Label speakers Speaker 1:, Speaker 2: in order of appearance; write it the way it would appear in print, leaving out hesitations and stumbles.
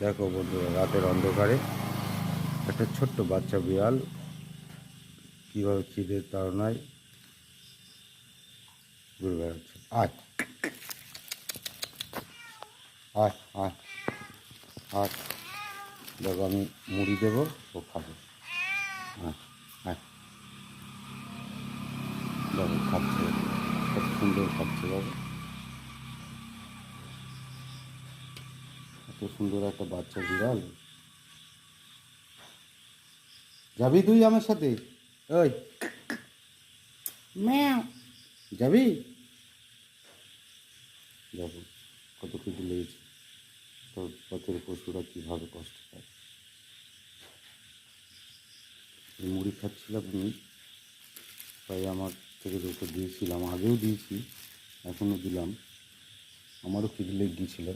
Speaker 1: দেখো বন্ধুরা, রাতের অন্ধকারে একটা ছোট্ট বাচ্চা বিড়াল কীভাবে খিদের তাড়নায় ঘুরে বেড়াচ্ছে। আয় আয় আয় আয়, দেখো আমি মুড়ি দেবো, ও খাবে। আয় আয়, দেখো খাচ্ছে, কত সুন্দর খাচ্ছে। দেখো এত সুন্দর একটা বাচ্চা বিড়াল। যাবি তুই আমার সাথে? ওই ম্যাও, যাবি? দেখো কত কিছু লেগেছে, তো পথের পশুরা কীভাবে কষ্ট পায়। এই মুড়ি খাচ্ছিলাম আমি, তাই আমার থেকে ওকে দিয়েছিলাম, আগেও দিয়েছি, এখনও দিলাম। আমারও খিদে লেগে গিয়েছিল।